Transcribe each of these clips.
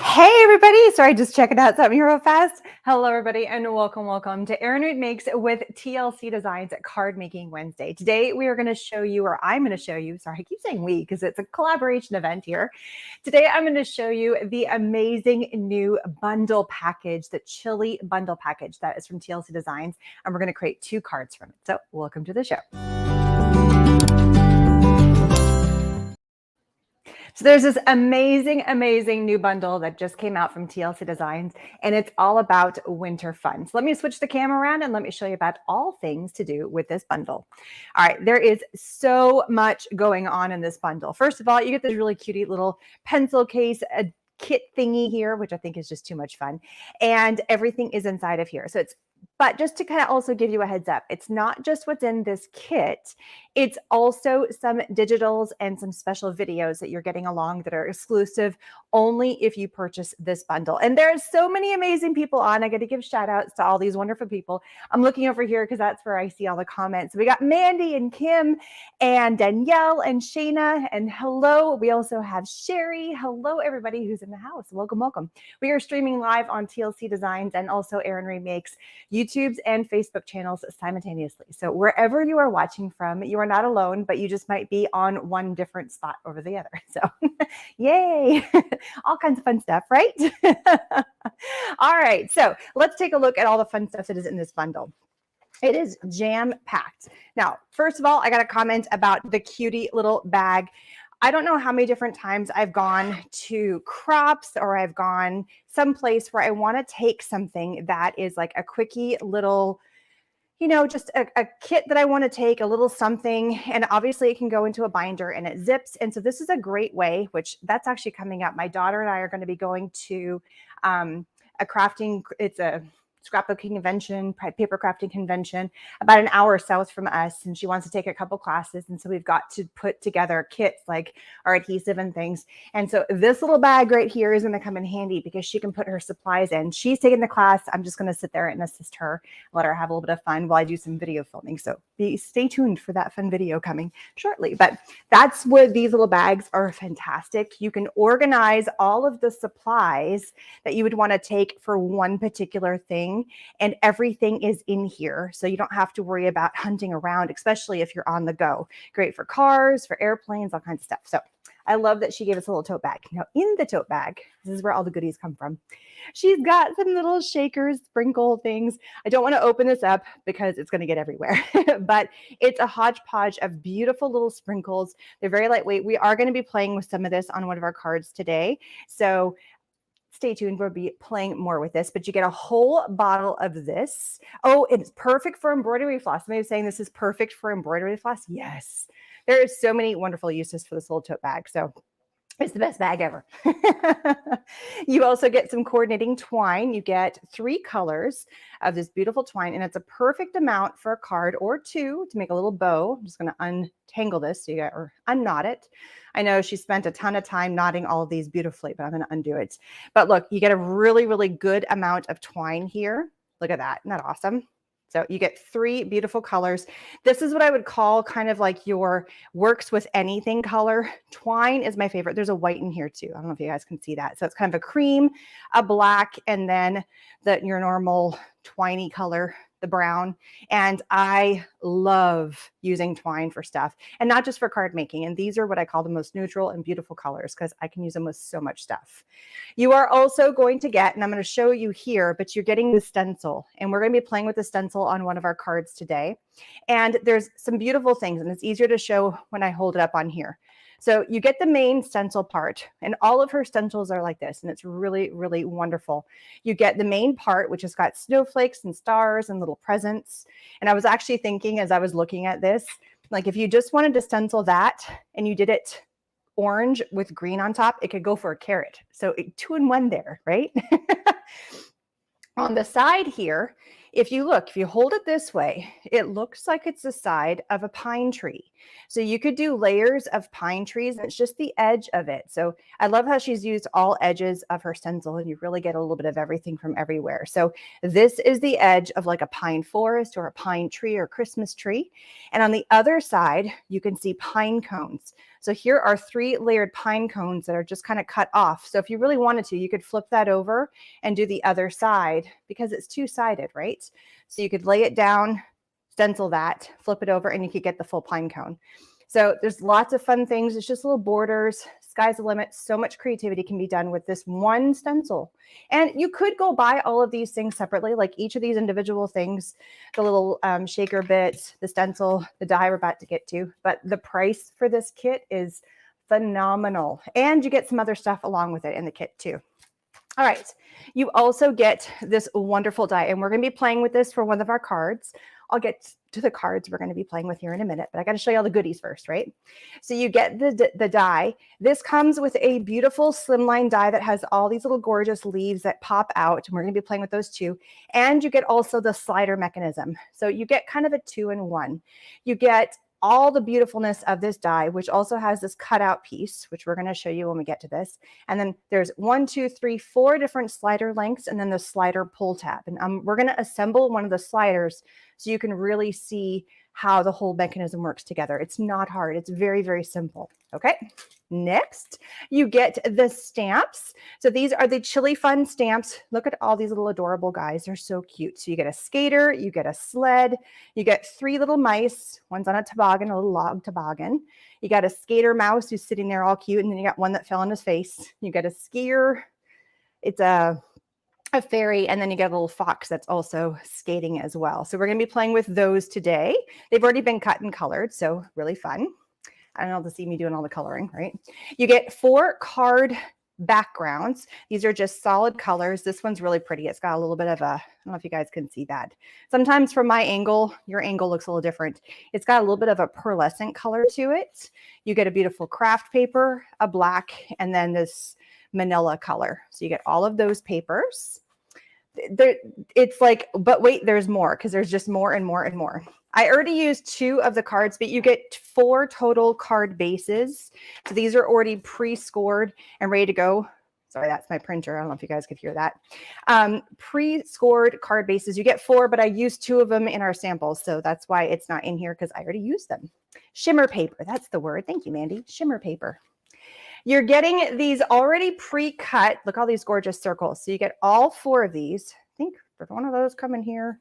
Hey everybody, sorry, just checking out something here real fast. Hello everybody and welcome to Erin Reed Makes with TLC Designs Card Making Wednesday. Today we are going to show you, or I'm going to show you, sorry, I keep saying we because it's a collaboration event here. Today I'm going to show you the amazing new bundle package, the chili bundle package that is from TLC Designs, and we're going to create 2 cards from it. So welcome to the show. So there's this amazing new bundle that just came out from TLC Designs, and it's all about winter fun. So let me switch the camera around and let me show you about all things to do with this bundle. All right, there is so much going on in this bundle. First of all, you get this really cutie little pencil case, a kit thingy here, which I think is just too much fun. And everything is inside of here. But just to kind of also give you a heads up, it's not just what's in this kit, it's also some digitals and some special videos that you're getting along that are exclusive only if you purchase this bundle. And there's so many amazing people on. I got to give shout outs to all these wonderful people. I'm looking over here because that's where I see all the comments. We got Mandy and Kim and Danielle and Shayna, and hello. We also have Sherry. Hello, everybody who's in the house. Welcome. We are streaming live on TLC Designs and also Erin Reed Makes YouTube's and Facebook channels simultaneously. So wherever you are watching from, you are not alone, but you just might be on one different spot over the other. So yay, all kinds of fun stuff, right? All right, so let's take a look at all the fun stuff that is in this bundle. It is jam-packed. Now, first of all, I got a comment about the cutie little bag. I don't know how many different times I've gone to crops or I've gone someplace where I want to take something that is like a quickie little, just a kit that I want to take, a little something. And obviously it can go into a binder and it zips. And so this is a great way, which that's actually coming up. My daughter and I are going to be going to it's a scrapbooking convention, paper crafting convention, about an hour south from us. And she wants to take a couple classes. And so we've got to put together kits like our adhesive and things. And so this little bag right here is going to come in handy because she can put her supplies in. She's taking the class. I'm just going to sit there and assist her, let her have a little bit of fun while I do some video filming. So stay tuned for that fun video coming shortly. But that's where these little bags are fantastic. You can organize all of the supplies that you would want to take for one particular thing, and everything is in here. So you don't have to worry about hunting around, especially if you're on the go. Great for cars, for airplanes, all kinds of stuff. So I love that she gave us a little tote bag. Now in the tote bag, this is where all the goodies come from. She's got some little shakers, sprinkle things. I don't want to open this up because it's going to get everywhere, but it's a hodgepodge of beautiful little sprinkles. They're very lightweight. We are going to be playing with some of this on one of our cards today. So stay tuned. We'll be playing more with this, but you get a whole bottle of this. Oh, it's perfect for embroidery floss. Somebody was saying this is perfect for embroidery floss. Yes, there are so many wonderful uses for this little tote bag. So it's the best bag ever. You also get some coordinating twine. You get 3 colors of this beautiful twine, and it's a perfect amount for a card or 2 to make a little bow. I'm just going to untangle this or unknot it. I know she spent a ton of time knotting all of these beautifully, but I'm going to undo it. But look, you get a really good amount of twine here. Look at that. Isn't that awesome? So you get 3 beautiful colors. This is what I would call kind of like your works with anything color. Twine is my favorite. There's a white in here too. I don't know if you guys can see that. So it's kind of a cream, a black, and then your normal twiney color, the brown. And I love using twine for stuff, and not just for card making. And these are what I call the most neutral and beautiful colors because I can use them with so much stuff. You are also going to get, and I'm going to show you here, but you're getting the stencil, and we're going to be playing with the stencil on one of our cards today. And there's some beautiful things, and it's easier to show when I hold it up on here. So you get the main stencil part, and all of her stencils are like this, and it's really wonderful. You get the main part, which has got snowflakes and stars and little presents. And I was actually thinking as I was looking at this, like if you just wanted to stencil that and you did it orange with green on top, it could go for a carrot. So 2 in 1 there, right? On the side here if you hold it this way, it looks like it's the side of a pine tree. So you could do layers of pine trees, and it's just the edge of it. So I love how she's used all edges of her stencil, and you really get a little bit of everything from everywhere. So this is the edge of like a pine forest or a pine tree or Christmas tree. And on the other side, you can see pine cones. So here are 3 layered pine cones that are just kind of cut off. So if you really wanted to, you could flip that over and do the other side because it's 2-sided, right? So you could lay it down, stencil that, flip it over, and you could get the full pine cone. So there's lots of fun things. It's just little borders. Sky's the limit. So much creativity can be done with this one stencil. And you could go buy all of these things separately, like each of these individual things, the little shaker bit, the stencil, the die we're about to get to. But the price for this kit is phenomenal. And you get some other stuff along with it in the kit too. All right, you also get this wonderful die, and we're going to be playing with this for one of our cards. I'll get to the cards we're going to be playing with here in a minute, but I got to show you all the goodies first, right? So you get the die. This comes with a beautiful slimline die that has all these little gorgeous leaves that pop out, and we're going to be playing with those too. And you get also the slider mechanism. So you get kind of a 2-in-1. You get all the beautifulness of this die, which also has this cutout piece, which we're going to show you when we get to this. And then there's 1, 2, 3, 4 different slider lengths, and then the slider pull tab. And we're going to assemble one of the sliders so you can really see how the whole mechanism works together. It's not hard. It's very, very simple. Okay. Next, you get the stamps. So these are the Chili Fun stamps. Look at all these little adorable guys. They're so cute. So you get a skater, you get a sled, you get 3 little mice. One's on a toboggan, a little log toboggan. You got a skater mouse who's sitting there all cute, and then you got one that fell on his face. You got a skier. It's a fairy, and then you get a little fox that's also skating as well. So we're going to be playing with those today. They've already been cut and colored, so really fun. I don't know to see me doing all the coloring, right? You get 4 card backgrounds. These are just solid colors. This one's really pretty. It's got a little bit of a, I don't know if you guys can see that. Sometimes from my angle, your angle looks a little different. It's got a little bit of a pearlescent color to it. You get a beautiful craft paper, a black, and then this manila color. So you get all of those papers. It's like, but wait, there's more, because there's just more and more and more. I already used 2 of the cards, but you get 4 total card bases. So these are already pre-scored and ready to go. Sorry, that's my printer. I don't know if you guys could hear that. Pre-scored card bases. You get 4, but I used 2 of them in our samples. So that's why it's not in here, because I already used them. Shimmer paper. That's the word. Thank you, Mandy. Shimmer paper. You're getting these already pre-cut. Look, all these gorgeous circles. So you get all 4 of these. I think there's one of those come in here.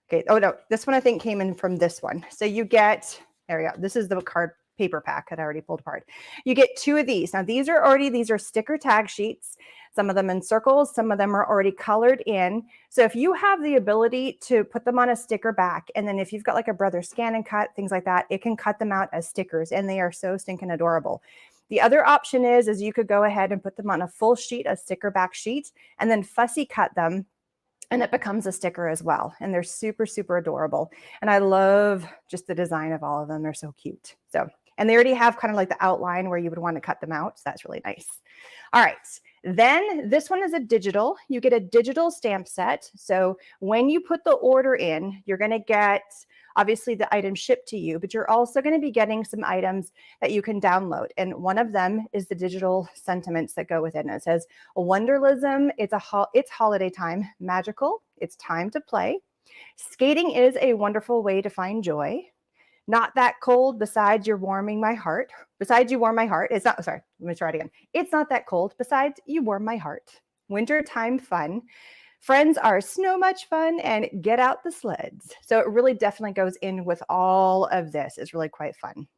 Okay. Oh, no. This one I think came in from this one. So you get, there we go. This is the card paper pack that I already pulled apart. You get 2 of these. Now, these are sticker tag sheets. Some of them in circles. Some of them are already colored in. So if you have the ability to put them on a sticker back, and then if you've got like a Brother Scan and Cut, things like that, it can cut them out as stickers, and they are so stinking adorable. The other option is you could go ahead and put them on a full sheet, a sticker back sheet, and then fussy cut them, and it becomes a sticker as well. And they're super, super adorable. And I love just the design of all of them. They're so cute. So, and they already have kind of like the outline where you would want to cut them out. So that's really nice. All right. Then this one is a digital. You get a digital stamp set. So when you put the order in, you're going to get obviously the item shipped to you, but you're also going to be getting some items that you can download. And one of them is the digital sentiments that go with it. And it says, Wonderlism, it's holiday time, magical, it's time to play. Skating is a wonderful way to find joy. Not that cold, besides you're warming my heart. Besides you warm my heart. It's not, sorry, let me try it again. It's not that cold, besides you warm my heart. Wintertime fun. Friends are so much fun, and get out the sleds. So it really definitely goes in with all of this. It's really quite fun.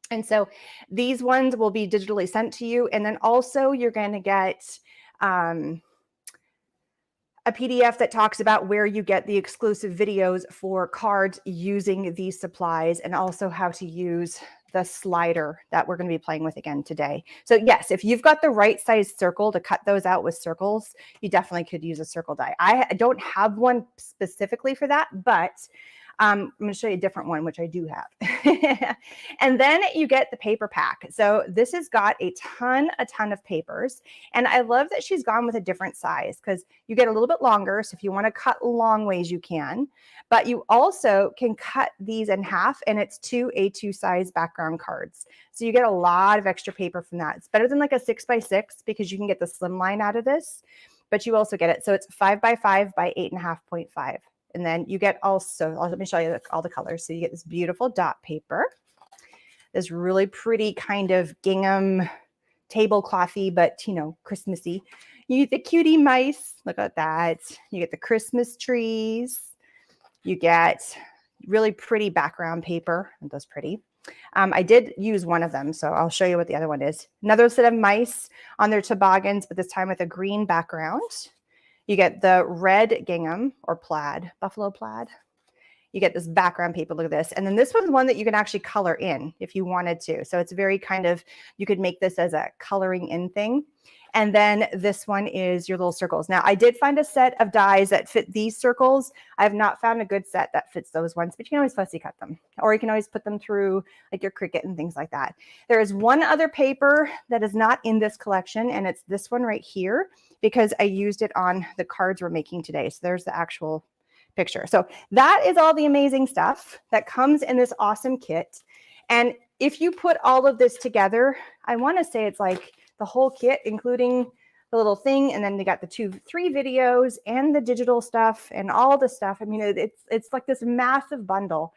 And so these ones will be digitally sent to you. And then also you're going to get a PDF that talks about where you get the exclusive videos for cards using these supplies, and also how to use the slider that we're going to be playing with again today. So yes, if you've got the right size circle to cut those out with circles, you definitely could use a circle die. I don't have one specifically for that, but I'm going to show you a different one, which I do have. And then you get the paper pack. So this has got a ton of papers. And I love that she's gone with a different size because you get a little bit longer. So if you want to cut long ways, you can. But you also can cut these in half, and it's 2 A2 size background cards. So you get a lot of extra paper from that. It's better than like a 6x6 because you can get the slim line out of this, but you also get it. So it's 5x5 by 8.5.5. And then you get also, let me show you all the colors. So you get this beautiful dot paper, this really pretty kind of gingham tableclothy, but, you know, Christmassy. You get the cutie mice. Look at that. You get the Christmas trees. You get really pretty background paper. And those pretty. I did use one of them, so I'll show you what the other one is. Another set of mice on their toboggans, but this time with a green background. You get the red gingham or plaid, buffalo plaid. You get this background paper, look at this. And then this one's one that you can actually color in if you wanted to. So it's very kind of, you could make this as a coloring in thing. And then this one is your little circles. Now I did find a set of dies that fit these circles. I have not found a good set that fits those ones, but you can always fussy cut them, or you can always put them through like your Cricut and things like that. There is one other paper that is not in this collection, and it's this one right here because I used it on the cards we're making today. So there's the actual picture. So that is all the amazing stuff that comes in this awesome kit. And if you put all of this together, I want to say it's like the whole kit, including the little thing, and then they got the 2-3 videos and the digital stuff and all the stuff. I mean, it's like this massive bundle.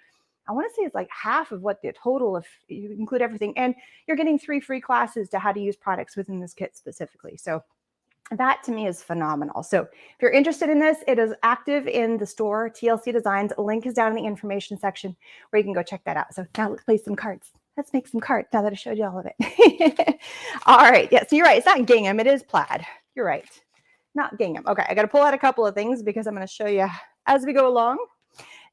I want to say it's like half of what the total, if you include everything, and you're getting 3 free classes to how to use products within this kit specifically. So that to me is phenomenal. So if you're interested in this, it is active in the store, TLC Designs. A link is down in the information section where you can go check that out. So now let's play some cards. Let's make some cards now that I showed you all of it. All right. Yeah, so you're right. It's not gingham. It is plaid. You're right. Not gingham. Okay. I got to pull out a couple of things because I'm going to show you as we go along.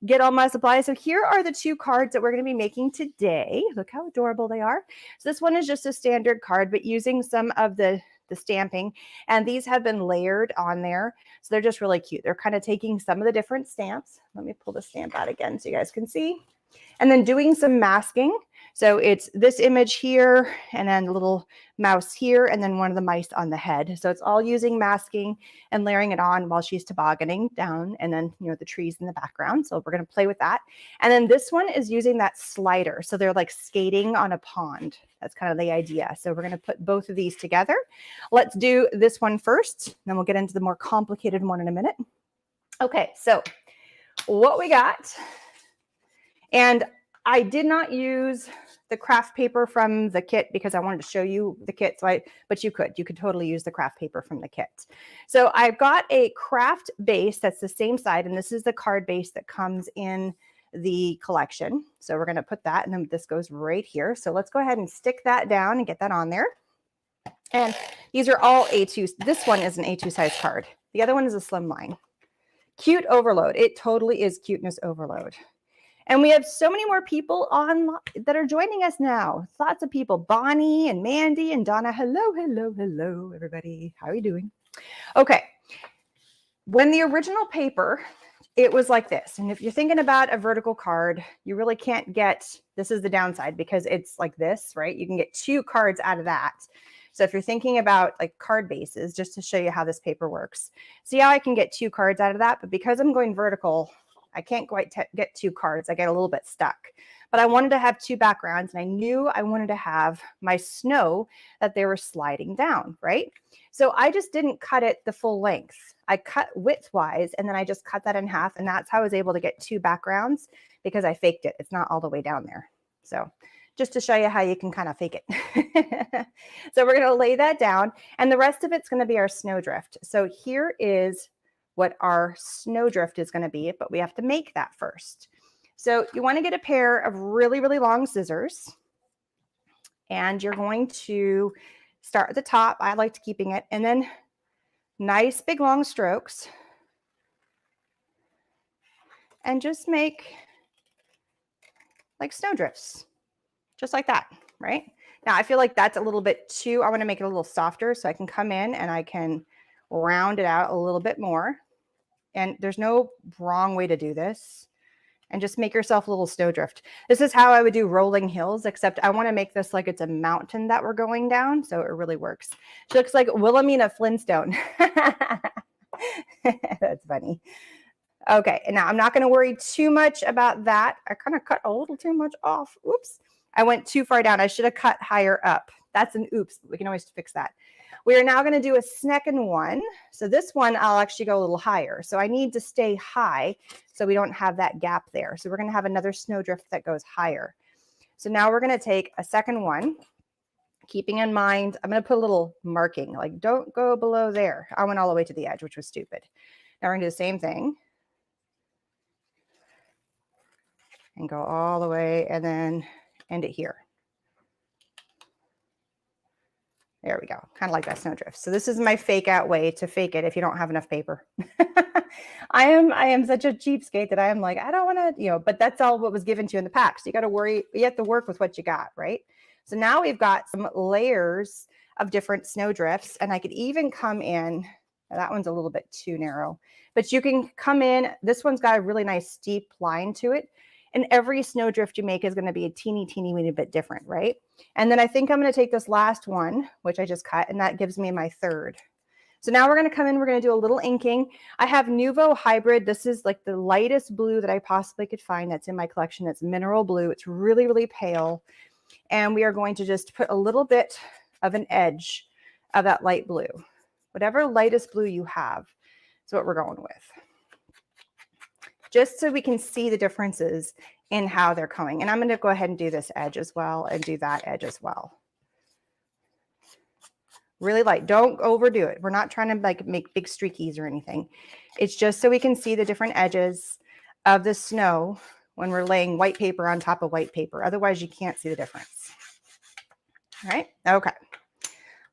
Get all my supplies. So here are the 2 cards that we're going to be making today. Look how adorable they are. So this one is just a standard card, but using some of the stamping, and these have been layered on there. So they're just really cute. They're kind of taking some of the different stamps. Let me pull the stamp out again so you guys can see. And then doing some masking. So it's this image here, and then a little mouse here, and then one of the mice on the head. So it's all using masking and layering it on while she's tobogganing down, and then, you know, the trees in the background. So we're going to play with that. And then this one is using that slider. So they're like skating on a pond. That's kind of the idea. So we're going to put both of these together. Let's do this one first, then we'll get into the more complicated one in a minute. Okay, so what we got, and I did not use the craft paper from the kit because I wanted to show you the kit. But you could totally use the craft paper from the kit. So I've got a craft base that's the same side, and this is the card base that comes in the collection. So we're going to put that, and then this goes right here. So let's go ahead and stick that down and get that on there. And these are all A2. This one is an A2 size card. The other one is a slim line. Cute overload. It totally is cuteness overload. And we have so many more people on that are joining us now. Lots of people. Bonnie and Mandy and Donna. Hello, hello, hello, everybody. How are you doing? Okay. When the original paper, it was like this. And if you're thinking about a vertical card, you really can't get, this is the downside because it's like this, right? You can get 2 cards out of that. So if you're thinking about like card bases, just to show you how this paper works, see how I can get 2 cards out of that? But because I'm going vertical, I can't quite get 2 cards. I get a little bit stuck. But I wanted to have 2 backgrounds, and I knew I wanted to have my snow that they were sliding down, right? So I just didn't cut it the full length. I cut widthwise, and then I just cut that in half, and that's how I was able to get 2 backgrounds because I faked it. It's not all the way down there. So just to show you how you can kind of fake it. So we're going to lay that down, and the rest of it's going to be our snowdrift. So here is what our snowdrift is going to be, but we have to make that first. So you want to get a pair of really, really long scissors, and you're going to start at the top. I like to keeping it, and then nice big long strokes, and just make like snowdrifts, just like that, right? Now I feel like that's a little bit too, I want to make it a little softer so I can come in and I can round it out a little bit more. And there's no wrong way to do this. and just make yourself a little snowdrift. This is how I would do rolling hills, except I want to make this like it's a mountain that we're going down, so it really works. She looks like Wilhelmina Flintstone. That's funny. Okay, and now I'm not going to worry too much about that. I kind of cut a little too much off. Oops. I went too far down. I should have cut higher up. That's an oops. We can always fix that. We are now going to do a second one. So this one, I'll actually go a little higher. So I need to stay high so we don't have that gap there. So we're going to have another snowdrift that goes higher. So now we're going to take a second one, keeping in mind, I'm going to put a little marking, like don't go below there. I went all the way to the edge, which was stupid. Now we're going to do the same thing and go all the way and then end it here. There we go, kind of like that snowdrift. So this is my fake out way to fake it if you don't have enough paper. I am such a cheapskate that I am like, I don't want to, but that's all what was given to you in the pack. So you got to worry, you have to work with what you got, right? So now we've got some layers of different snowdrifts, and I could even come in, that one's a little bit too narrow, but you can come in, this one's got a really nice steep line to it. And every snowdrift you make is going to be a teeny weeny bit different, right? And then I think I'm going to take this last one, which I just cut, and that gives me my third. So now we're going to come in, we're going to do a little inking. I have Nuvo Hybrid. This is like the lightest blue that I possibly could find that's in my collection. It's mineral blue. It's really pale. And we are going to just put a little bit of an edge of that light blue. Whatever lightest blue you have is what we're going with, just so we can see the differences in how they're coming. And I'm going to go ahead and do this edge as well and do that edge as well. Really light. Don't overdo it. We're not trying to like make big streakies or anything. It's just so we can see the different edges of the snow when we're laying white paper on top of white paper. Otherwise, you can't see the difference. All right. Okay.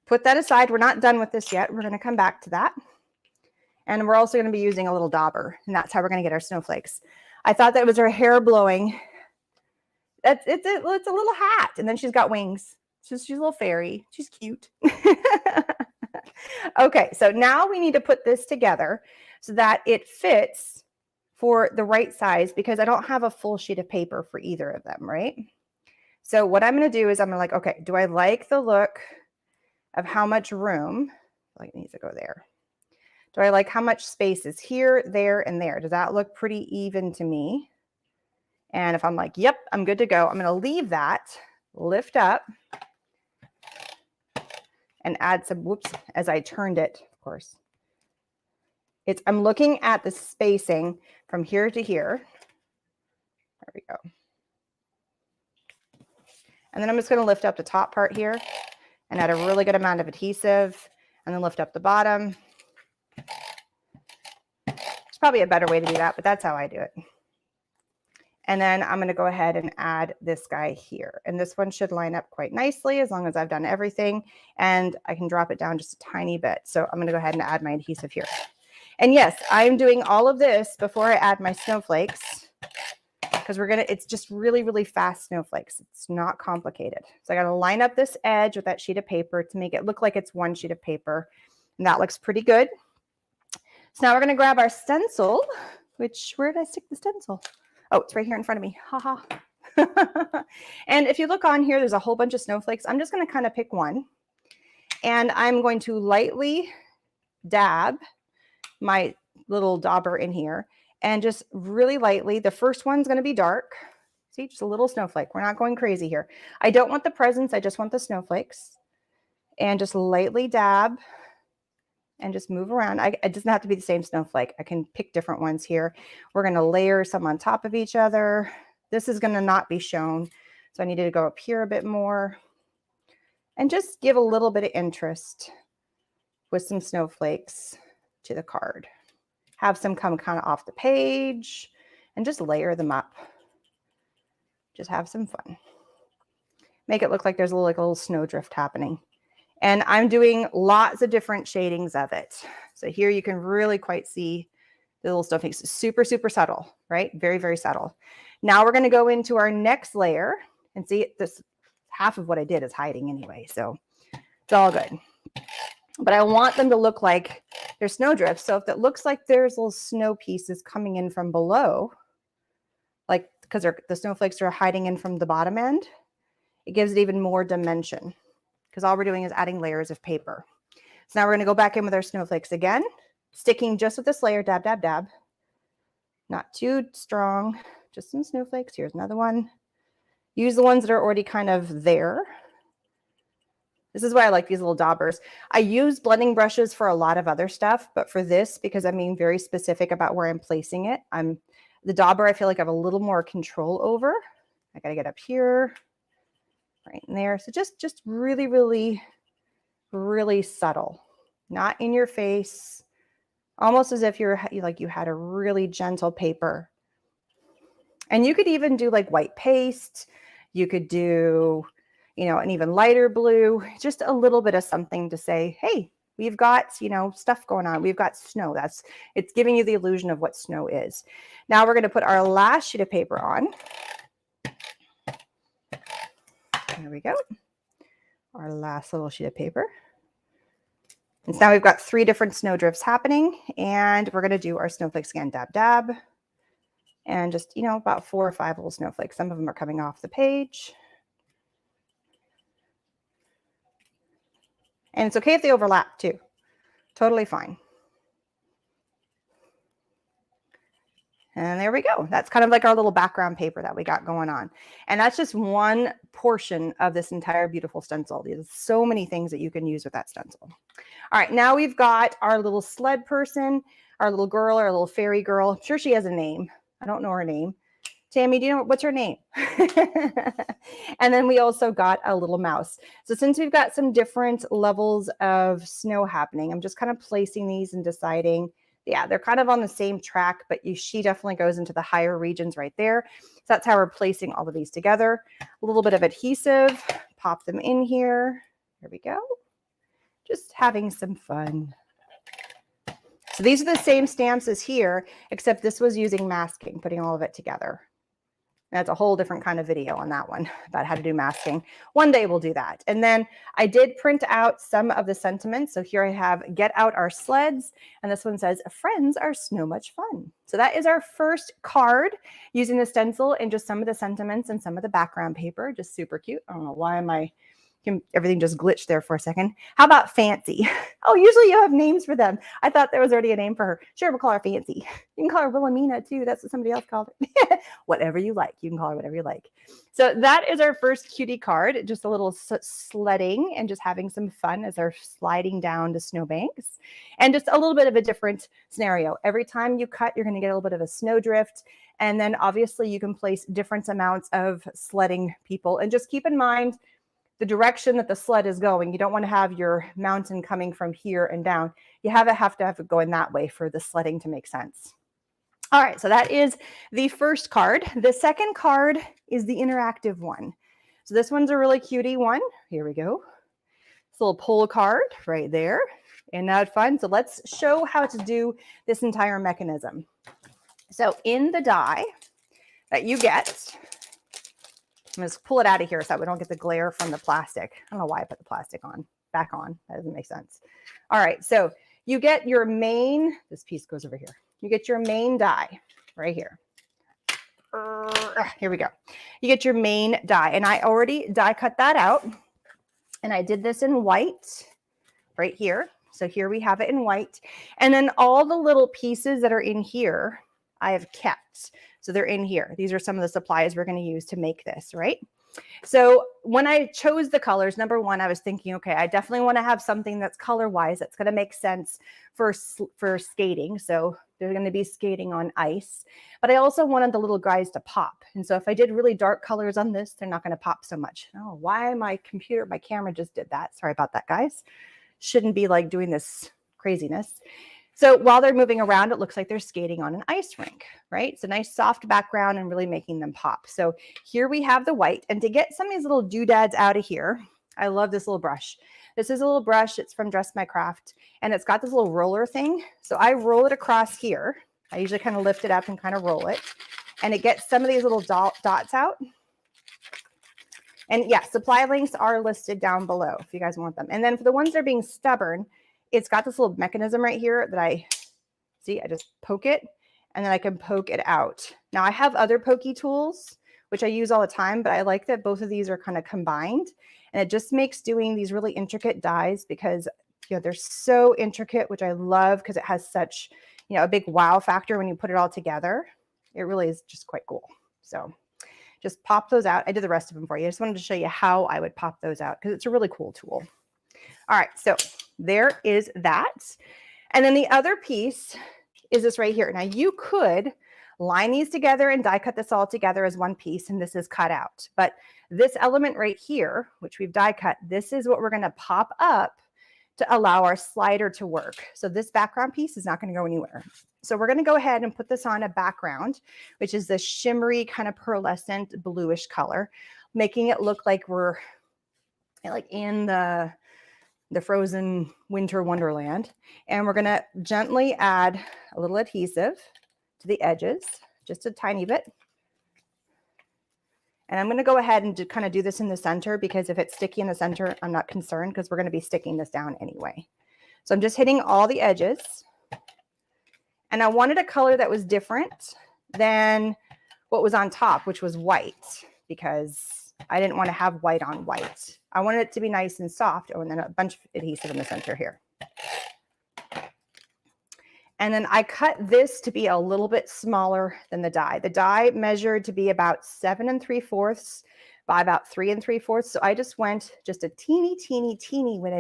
Put that aside. We're not done with this yet. We're going to come back to that. And we're also going to be using a little dauber, and that's how we're going to get our snowflakes. I thought that was her hair blowing. It's a little hat, and then she's got wings. She's a little fairy. She's cute. Okay, so now we need to put this together so that it fits for the right size, because I don't have a full sheet of paper for either of them, right? So what I'm going to do is I'm going to like, okay, do I like the look of how much room? Like it needs to go there. Do I like how much space is here, there, and there? Does that look pretty even to me? And if I'm like, yep, I'm good to go, I'm going to leave that, lift up, and add some, whoops, as I turned it, of course. I'm looking at the spacing from here to here. There we go. And then I'm just going to lift up the top part here and add a really good amount of adhesive, and then lift up the bottom. There's probably a better way to do that, but that's how I do it. And then I'm going to go ahead and add this guy here. And this one should line up quite nicely as long as I've done everything. And I can drop it down just a tiny bit. So I'm going to go ahead and add my adhesive here. And yes, I'm doing all of this before I add my snowflakes, because it's just really fast snowflakes. It's not complicated. So I got to line up this edge with that sheet of paper to make it look like it's one sheet of paper. And that looks pretty good. So now we're going to grab our stencil, where did I stick the stencil? Oh, it's right here in front of me. Haha. And if you look on here, there's a whole bunch of snowflakes. I'm just going to kind of pick one. And I'm going to lightly dab my little dauber in here. And just really lightly, the first one's going to be dark. See, just a little snowflake. We're not going crazy here. I don't want the presents. I just want the snowflakes. And just lightly dab and just move around. It doesn't have to be the same snowflake. I can pick different ones here. We're going to layer some on top of each other. This is going to not be shown, so I needed to go up here a bit more and just give a little bit of interest with some snowflakes to the card. Have some come kind of off the page and just layer them up. Just have some fun. Make it look like there's a little snowdrift happening. And I'm doing lots of different shadings of it. So here you can really quite see the little snowflakes. Super subtle, right? Very subtle. Now we're going to go into our next layer and see this. Half of what I did is hiding anyway, so it's all good. But I want them to look like they're snowdrifts. So if it looks like there's little snow pieces coming in from below, because the snowflakes are hiding in from the bottom end, it gives it even more dimension because all we're doing is adding layers of paper. So now we're going to go back in with our snowflakes again, sticking just with this layer, dab, dab, dab. Not too strong, just some snowflakes. Here's another one. Use the ones that are already kind of there. This is why I like these little daubers. I use blending brushes for a lot of other stuff, but for this, because I'm being very specific about where I'm placing it, the dauber I feel like I have a little more control over. I got to get up here, right in there. So just really, really, really subtle, not in your face, almost as if you had a really gentle paper. And you could even do like white paste. You could do, an even lighter blue, just a little bit of something to say, hey, we've got, stuff going on. We've got snow. It's giving you the illusion of what snow is. Now we're going to put our last sheet of paper on. There we go. Our last little sheet of paper. And so now we've got 3 different snow drifts happening, and we're going to do our snowflakes again, dab, dab. And just, about 4 or 5 little snowflakes. Some of them are coming off the page. And it's okay if they overlap too. Totally fine. And there we go. That's kind of like our little background paper that we got going on. And that's just one portion of this entire beautiful stencil. There's so many things that you can use with that stencil. All right, now we've got our little sled person, our little girl, our little fairy girl. I'm sure she has a name. I don't know her name. Tammy, do you know what's her name? And then we also got a little mouse. So since we've got some different levels of snow happening, I'm just kind of placing these and deciding, yeah, they're kind of on the same track, but she definitely goes into the higher regions right there. So that's how we're placing all of these together. A little bit of adhesive, pop them in here. There we go. Just having some fun. So these are the same stamps as here, except this was using masking, putting all of it together. That's a whole different kind of video on that one about how to do masking. One day we'll do that. And then I did print out some of the sentiments. So here I have get out our sleds. And this one says, friends are so much fun. So that is our first card using the stencil and just some of the sentiments and some of the background paper. Just super cute. I don't know why everything just glitched there for a second. How about Fancy? Oh, usually you have names for them. I thought there was already a name for her. Sure, we'll call her Fancy. You can call her Wilhelmina too. That's what somebody else called it. Whatever you like. You can call her whatever you like. So that is our first cutie card. Just a little sledding and just having some fun as they're sliding down to snowbanks. And just a little bit of a different scenario. Every time you cut, you're going to get a little bit of a snowdrift. And then obviously you can place different amounts of sledding people. And just keep in mind, the direction that the sled is going. You don't want to have your mountain coming from here and down. You have to have it going that way for the sledding to make sense. All right, so that is the first card. The second card is the interactive one. So this one's a really cutie one. Here we go. This little pull card right there. Isn't that fun? So let's show how to do this entire mechanism. So in the die that you get, I'm going to pull it out of here so that we don't get the glare from the plastic. I don't know why I put the plastic back on. That doesn't make sense. All right, so you get your main, this piece goes over here. You get your main die right here. Here we go. You get your main die, and I already die cut that out, and I did this in white right here. So here we have it in white, and then all the little pieces that are in here, I have kept. So they're in here. These are some of the supplies we're going to use to make this, right? So when I chose the colors, number one, I was thinking, okay, I definitely want to have something that's color-wise that's going to make sense for skating. So they're going to be skating on ice. But I also wanted the little guys to pop. And so if I did really dark colors on this, they're not going to pop so much. Oh, why my camera just did that. Sorry about that, guys. Shouldn't be like doing this craziness. So while they're moving around, it looks like they're skating on an ice rink, right? It's a nice soft background and really making them pop. So here we have the white. And to get some of these little doodads out of here, I love this little brush. This is a little brush. It's from Dress My Craft. And it's got this little roller thing. So I roll it across here. I usually kind of lift it up and kind of roll it. And it gets some of these little dots out. And yeah, supply links are listed down below if you guys want them. And then for the ones that are being stubborn, it's got this little mechanism right here that I just poke it and then I can poke it out. Now I have other pokey tools, which I use all the time, but I like that both of these are kind of combined, and it just makes doing these really intricate dies, because they're so intricate, which I love because it has such, a big wow factor when you put it all together. It really is just quite cool. So just pop those out. I did the rest of them for you. I just wanted to show you how I would pop those out because it's a really cool tool. All right, so there is that. And then the other piece is this right here. Now you could line these together and die cut this all together as one piece, and this is cut out. But this element right here, which we've die cut, this is what we're going to pop up to allow our slider to work. So this background piece is not going to go anywhere. So we're going to go ahead and put this on a background, which is this shimmery kind of pearlescent bluish color, making it look like we're like in the frozen winter wonderland. And we're going to gently add a little adhesive to the edges, just a tiny bit. And I'm going to go ahead and kind of do this in the center, because if it's sticky in the center, I'm not concerned because we're going to be sticking this down anyway. So I'm just hitting all the edges. And I wanted a color that was different than what was on top, which was white, because I didn't want to have white on white. I wanted it to be nice and soft. Oh, and then a bunch of adhesive in the center here. And then I cut this to be a little bit smaller than the die. The die measured to be about 7 3/4 by about 3 3/4. So I just went just a teeny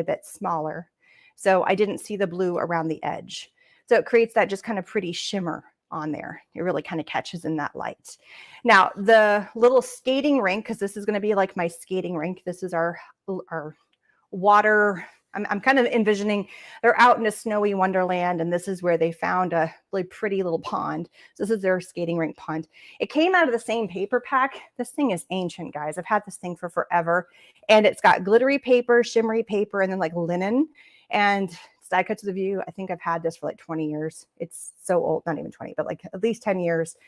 bit smaller. So I didn't see the blue around the edge. So it creates that just kind of pretty shimmer on there. It really kind of catches in that light. Now the little skating rink, because this is going to be like my skating rink. This is our water. I'm kind of envisioning they're out in a snowy wonderland, and this is where they found a really pretty little pond. So this is their skating rink pond. It came out of the same paper pack. This thing is ancient, guys. I've had this thing for forever, and it's got glittery paper, shimmery paper, and then like linen, and it's die cut to the view. I think I've had this for like 20 years. It's so old, not even 20, but like at least 10 years.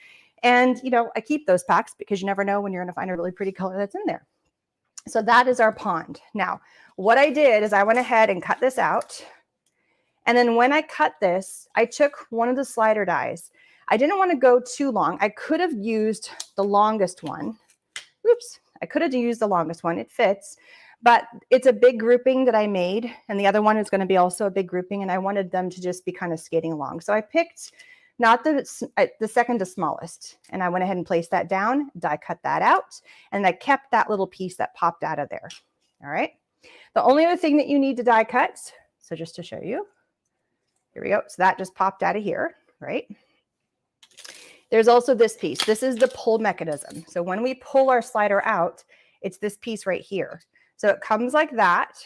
And, I keep those packs because you never know when you're going to find a really pretty color that's in there. So that is our pond. Now, what I did is I went ahead and cut this out. And then when I cut this, I took one of the slider dies. I didn't want to go too long. I could have used the longest one. Oops, I could have used the longest one. It fits, but it's a big grouping that I made. And the other one is going to be also a big grouping. And I wanted them to just be kind of skating along. So I picked not the second to smallest. And I went ahead and placed that down, die cut that out. And I kept that little piece that popped out of there. All right. The only other thing that you need to die cut, so just to show you, here we go. So that just popped out of here, right? There's also this piece. This is the pull mechanism. So when we pull our slider out, it's this piece right here. So it comes like that.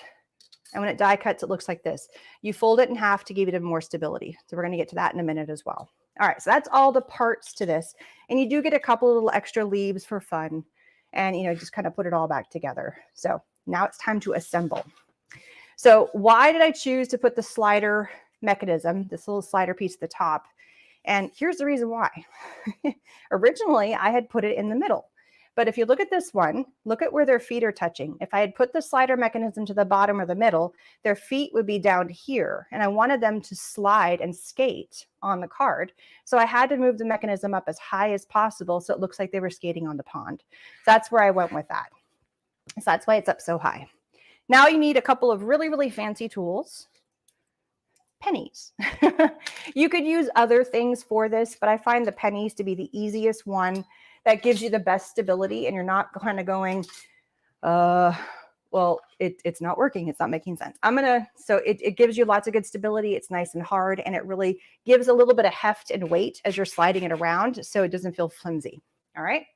And when it die cuts, it looks like this. You fold it in half to give it more stability. So we're going to get to that in a minute as well. All right, so that's all the parts to this. And you do get a couple of little extra leaves for fun. And, just kind of put it all back together. So now it's time to assemble. So why did I choose to put the slider mechanism, this little slider piece at the top? And here's the reason why. Originally, I had put it in the middle. But if you look at this one, look at where their feet are touching. If I had put the slider mechanism to the bottom or the middle, their feet would be down here. And I wanted them to slide and skate on the card. So I had to move the mechanism up as high as possible so it looks like they were skating on the pond. So that's where I went with that. So that's why it's up so high. Now you need a couple of really, really fancy tools. Pennies. You could use other things for this, but I find the pennies to be the easiest one that gives you the best stability, and you're not kind of going, well, it's not working. It's not making sense. So it gives you lots of good stability. It's nice and hard, and it really gives a little bit of heft and weight as you're sliding it around so it doesn't feel flimsy. All right.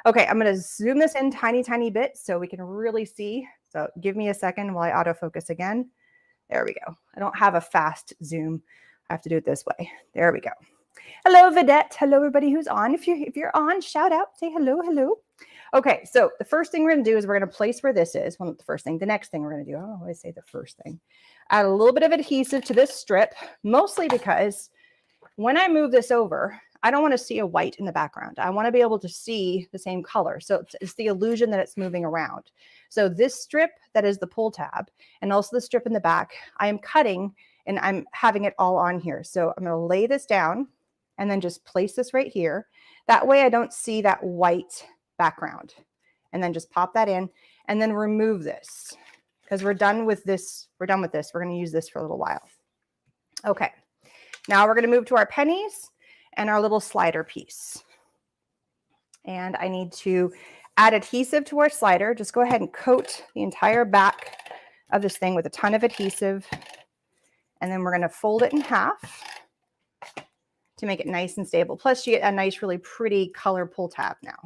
Okay, I'm going to zoom this in tiny bit so we can really see. So give me a second while I autofocus again. There we go. I don't have a fast zoom. I have to do it this way. There we go. Hello, Vedette. Hello, everybody who's on. If you're on, shout out. Say hello. Okay, so the first thing we're going to do is we're going to place where this is. Well, not the first thing. The next thing we're going to do, I don't always say the first thing. Add a little bit of adhesive to this strip, mostly because when I move this over, I don't want to see a white in the background. I want to be able to see the same color. So it's the illusion that it's moving around. So this strip that is the pull tab, and also the strip in the back, I am cutting and I'm having it all on here. So I'm going to lay this down and then just place this right here. That way I don't see that white background. And then just pop that in and then remove this because we're done with this. We're done with this. We're going to use this for a little while. Okay. Now we're going to move to our pennies and our little slider piece. And I need to add adhesive to our slider. Just go ahead and coat the entire back of this thing with a ton of adhesive. And then we're going to fold it in half to make it nice and stable. Plus you get a nice, really pretty color pull tab now.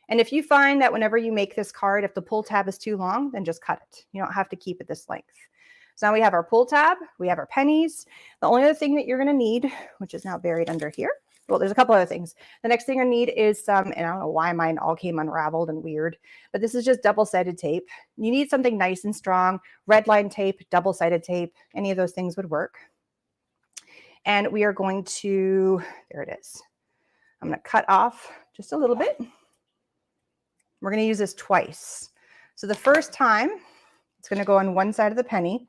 And if you find that whenever you make this card, if the pull tab is too long, then just cut it. You don't have to keep it this length. So now we have our pull tab, we have our pennies. The only other thing that you're going to need, which is now buried under here. Well, there's a couple other things. The next thing I need is some, and I don't know why mine all came unraveled and weird, but this is just double-sided tape. You need something nice and strong. Red line tape, double-sided tape, any of those things would work. And we are going to, there it is. I'm going to cut off just a little bit. We're going to use this twice. So the first time, it's going to go on one side of the penny.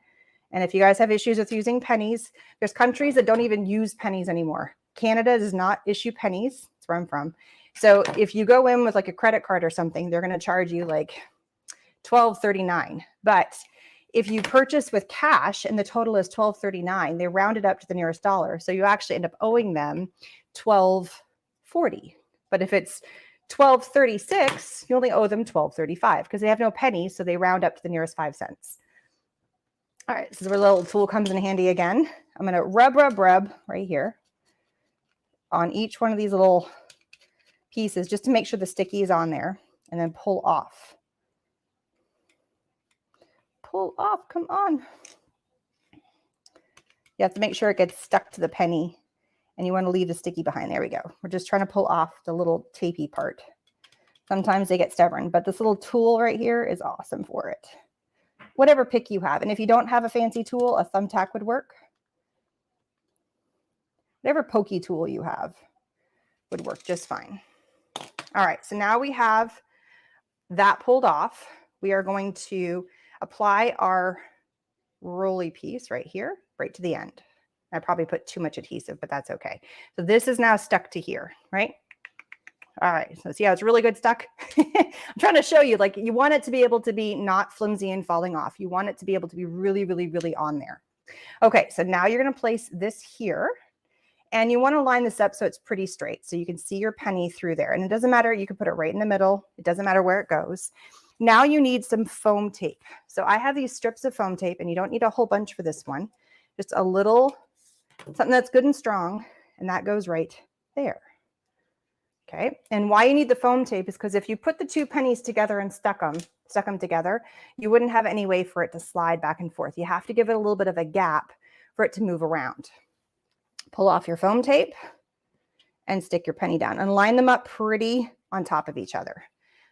And if you guys have issues with using pennies, there's countries that don't even use pennies anymore. Canada does not issue pennies. That's where I'm from. So if you go in with like a credit card or something, they're going to charge you like $12.39. But if you purchase with cash and the total is $12.39, they round it up to the nearest dollar. So you actually end up owing them $12.40. But if it's $12.36, you only owe them $12.35 because they have no pennies, so they round up to the nearest 5 cents. All right, this is where the little tool comes in handy again. I'm going to rub right here on each one of these little pieces just to make sure the sticky is on there, and then pull off. Pull off, come on. You have to make sure it gets stuck to the penny. And you want to leave the sticky behind. There we go. We're just trying to pull off the little tapey part. Sometimes they get stubborn, but this little tool right here is awesome for it. Whatever pick you have. And if you don't have a fancy tool, a thumbtack would work. Whatever pokey tool you have would work just fine. All right, so now we have that pulled off. We are going to apply our rolly piece right here, right to the end. I probably put too much adhesive, but that's okay. So this is now stuck to here, right? All right, so see how it's really good stuck? I'm trying to show you, like you want it to be able to be not flimsy and falling off. You want it to be able to be really, really, really on there. Okay, so now you're gonna place this here and you wanna line this up so it's pretty straight so you can see your penny through there. And it doesn't matter, you can put it right in the middle. It doesn't matter where it goes. Now you need some foam tape. So I have these strips of foam tape and you don't need a whole bunch for this one. Just a little, something that's good and strong, and that goes right there. Okay, and why you need the foam tape is because if you put the two pennies together and stuck them together, you wouldn't have any way for it to slide back and forth. You have to give it a little bit of a gap for it to move around. Pull off your foam tape and stick your penny down and line them up pretty on top of each other.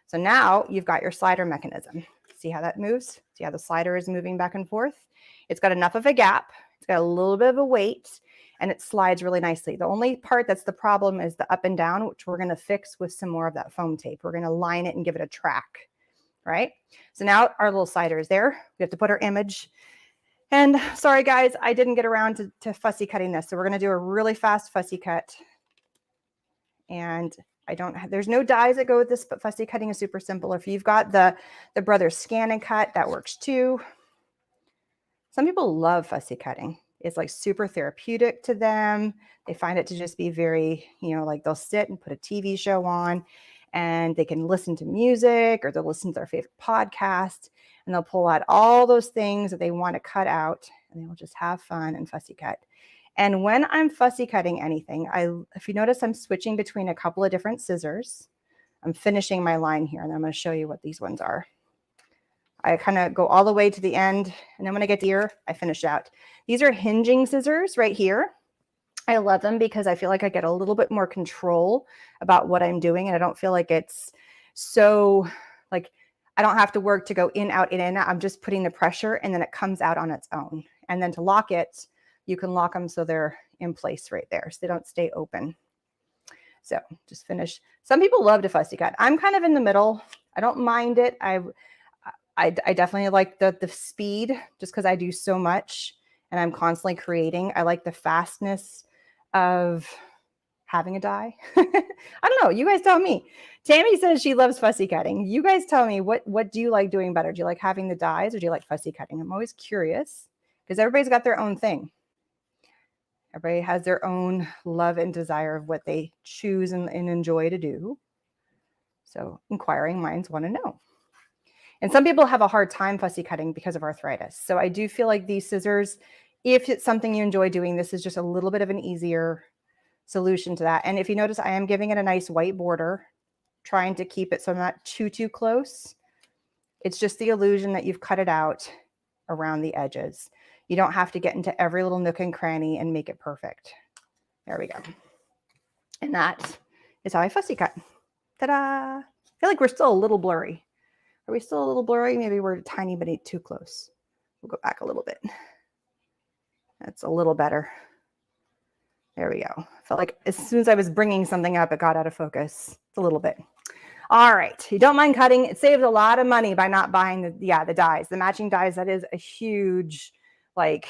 So now you've got your slider mechanism. See how that moves? See how the slider is moving back and forth? It's got enough of a gap. It's got a little bit of a weight and it slides really nicely. The only part that's the problem is the up and down, which we're going to fix with some more of that foam tape. We're going to line it and give it a track, right? So now our little slider is there. We have to put our image. And sorry, guys, I didn't get around to fussy cutting this. So we're going to do a really fast fussy cut. And there's no dies that go with this, but fussy cutting is super simple. If you've got the Brothers Scan and Cut, that works too. Some people love fussy cutting. It's like super therapeutic to them. They find it to just be very, like they'll sit and put a TV show on and they can listen to music or they'll listen to their favorite podcast and they'll pull out all those things that they want to cut out and they'll just have fun and fussy cut. And when I'm fussy cutting anything, if you notice, I'm switching between a couple of different scissors. I'm finishing my line here, and I'm going to show you what these ones are. I kind of go all the way to the end, and then when I get to here, I finish out. These are hinging scissors right here. I love them because I feel like I get a little bit more control about what I'm doing, and I don't feel like it's so, like, I don't have to work to go in, out, in, and out. I'm just putting the pressure, and then it comes out on its own. And then to lock it, you can lock them so they're in place right there so they don't stay open. So just finish. Some people love to fussy cut. I'm kind of in the middle. I don't mind it. I definitely like the speed just because I do so much and I'm constantly creating. I like the fastness of having a die? I don't know. You guys tell me. Tammy says she loves fussy cutting. You guys tell me, what do you like doing better? Do you like having the dies or do you like fussy cutting? I'm always curious because everybody's got their own thing. Everybody has their own love and desire of what they choose and enjoy to do. So inquiring minds want to know. And some people have a hard time fussy cutting because of arthritis. So I do feel like these scissors, if it's something you enjoy doing, this is just a little bit of an easier solution to that. And if you notice, I am giving it a nice white border, trying to keep it so I'm not too close. It's just the illusion that you've cut it out around the edges. You don't have to get into every little nook and cranny and make it perfect. There we go. And that is how I fussy cut. Ta-da! I feel like we're still a little blurry. Are we still a little blurry? Maybe we're a tiny bit too close. We'll go back a little bit. That's a little better. There we go. Felt like as soon as I was bringing something up, it got out of focus. It's a little bit. All right. You don't mind cutting. It saves a lot of money by not buying the dies, the matching dies. That is a huge, like,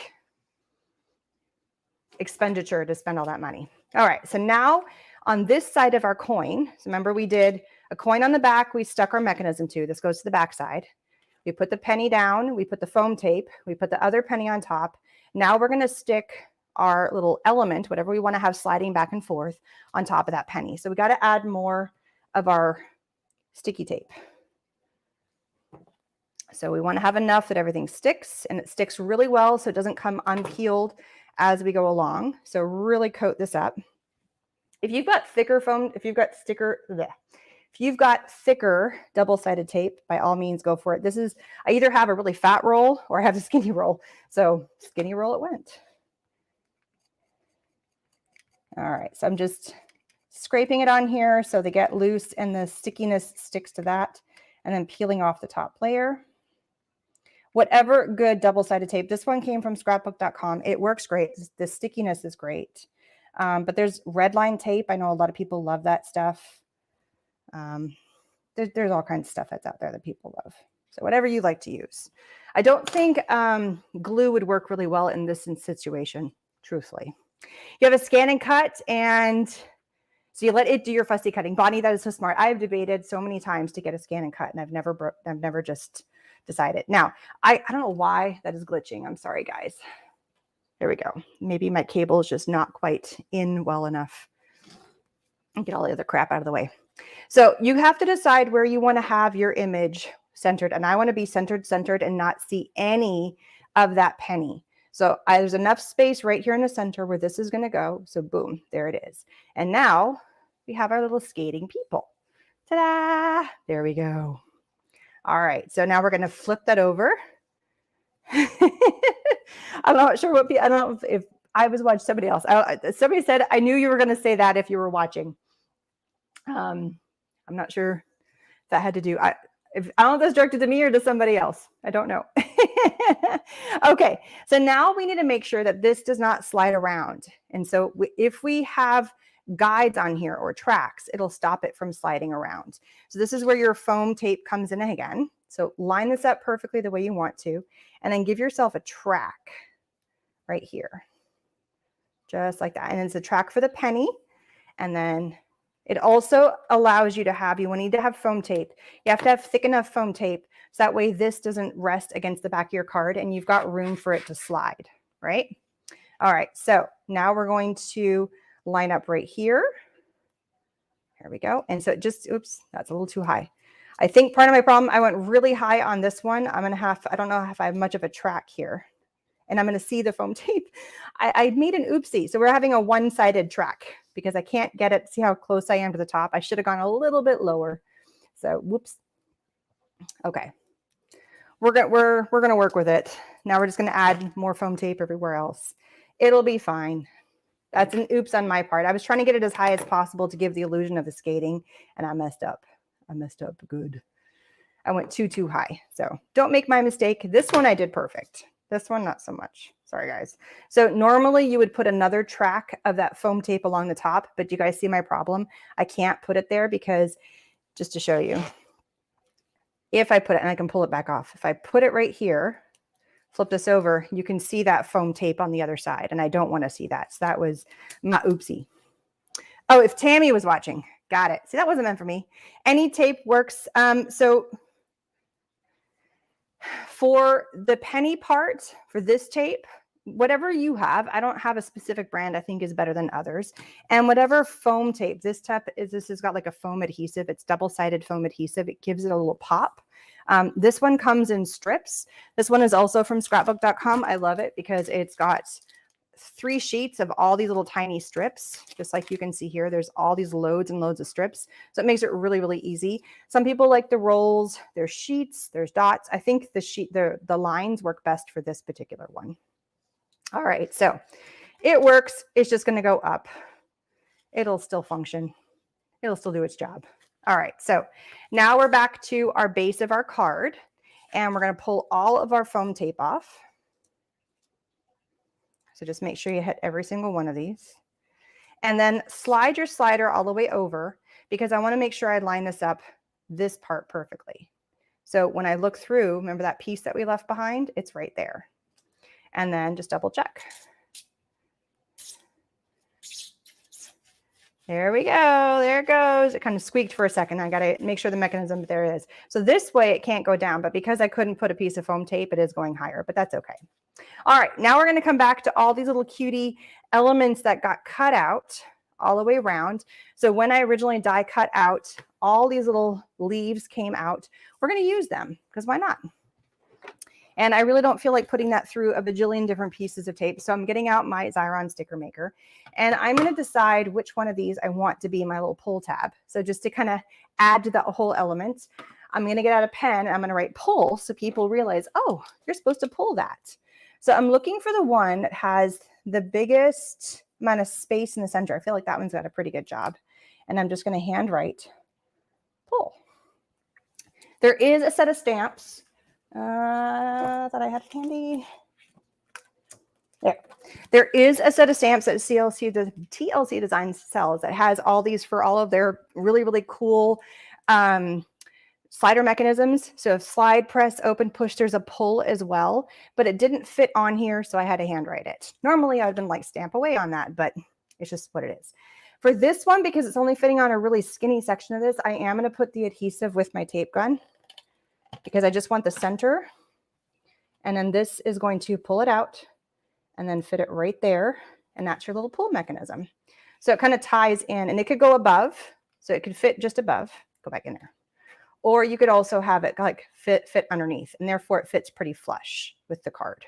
expenditure to spend all that money. All right. So now on this side of our coin, so remember we did a coin on the back, we stuck our mechanism to. This goes to the back side. We put the penny down, we put the foam tape, we put the other penny on top. Now we're going to stick our little element, whatever we want to have sliding back and forth, on top of that penny. So we got to add more of our sticky tape. So we want to have enough that everything sticks, and it sticks really well so it doesn't come unpeeled as we go along. So really coat this up. If you've got thicker foam, if you've got thicker double-sided tape, by all means go for it. This is, I either have a really fat roll or I have a skinny roll. So skinny roll it went. All right, so I'm just scraping it on here so they get loose and the stickiness sticks to that, and then peeling off the top layer. Whatever good double-sided tape. This one came from scrapbook.com. It works great. The stickiness is great. But there's red line tape. I know a lot of people love that stuff. There's all kinds of stuff that's out there that people love. So whatever you like to use. I don't think glue would work really well in this situation, truthfully. You have a scan and cut, and so you let it do your fussy cutting. Bonnie, that is so smart. I've debated so many times to get a scan and cut, and I've never just decided. Now, I don't know why that is glitching. I'm sorry, guys. There we go. Maybe my cable is just not quite in well enough. And get all the other crap out of the way. So you have to decide where you want to have your image centered. And I want to be centered and not see any of that penny. So there's enough space right here in the center where this is going to go. So boom, there it is. And now we have our little skating people. Ta-da! There we go. All right. So now we're going to flip that over. I'm not sure I don't know if I was watching somebody else. Somebody said, I knew you were going to say that if you were watching. I'm not sure if that had to do. I don't know if that's directed to me or to somebody else. I don't know. Okay. So now we need to make sure that this does not slide around. And so if we have guides on here or tracks, it'll stop it from sliding around. So this is where your foam tape comes in again. So line this up perfectly the way you want to, and then give yourself a track right here, just like that. And it's a track for the penny. And then it also allows you to have, you need to have foam tape. You have to have thick enough foam tape so that way this doesn't rest against the back of your card and you've got room for it to slide, right? All right, so now we're going to line up right here. There we go. And so just, oops, that's a little too high. I think part of my problem, I went really high on this one. I'm going to have, I don't know if I have much of a track here. And I'm going to see the foam tape. I made an oopsie. So we're having a one-sided track because I can't get it. See how close I am to the top? I should have gone a little bit lower. So whoops. Okay. We're going to work with it. Now we're just going to add more foam tape everywhere else. It'll be fine. That's an oops on my part. I was trying to get it as high as possible to give the illusion of the skating, and I messed up. I messed up good. I went too high. So don't make my mistake. This one I did perfect. This one, not so much. Sorry, guys. So normally you would put another track of that foam tape along the top, but you guys see my problem? I can't put it there because, just to show you, if I put it, and I can pull it back off, if I put it right here, flip this over, you can see that foam tape on the other side, and I don't want to see that. So that was my oopsie. Oh, if Tammy was watching. Got it. See, that wasn't meant for me. Any tape works. So for the penny part, for this tape, whatever you have, I don't have a specific brand I think is better than others. And whatever foam tape, this has got like a foam adhesive. It's double-sided foam adhesive. It gives it a little pop. This one comes in strips. This one is also from scrapbook.com. I love it because it's got 3 sheets of all these little tiny strips, just like you can see here. There's all these loads and loads of strips. So it makes it really, really easy. Some people like the rolls. There's sheets, there's dots. I think the lines work best for this particular one. All right, so it works. It's just going to go up. It'll still function. It'll still do its job. All right, so now we're back to our base of our card, and we're going to pull all of our foam tape off. So just make sure you hit every single one of these. And then slide your slider all the way over, because I want to make sure I line this part perfectly. So when I look through, remember that piece that we left behind? It's right there. And then just double check. There we go. There it goes. It kind of squeaked for a second. I got to make sure the mechanism there is. So this way it can't go down, but because I couldn't put a piece of foam tape, it is going higher, but that's okay. All right, now we're going to come back to all these little cutie elements that got cut out all the way around. So when I originally die cut out, all these little leaves came out. We're going to use them because why not? And I really don't feel like putting that through a bajillion different pieces of tape. So I'm getting out my Xyron sticker maker, and I'm going to decide which one of these I want to be my little pull tab. So just to kind of add to that whole element, I'm going to get out a pen and I'm going to write pull so people realize, oh, you're supposed to pull that. So I'm looking for the one that has the biggest amount of space in the center. I feel like that one's got a pretty good job. And I'm just going to hand write pull. There is a set of stamps that I had handy. There is a set of stamps that TLC Designs sells that has all these for all of their really, really cool slider mechanisms. So if slide, press, open, push, there's a pull as well, but it didn't fit on here, so I had to handwrite it. Normally I would have been like stamp away on that, but it's just what it is. For this one, because it's only fitting on a really skinny section of this, I am going to put the adhesive with my tape gun because I just want the center. And then this is going to pull it out and then fit it right there. And that's your little pull mechanism. So it kind of ties in, and it could go above. So it could fit just above, go back in there. Or you could also have it like fit underneath, and therefore it fits pretty flush with the card,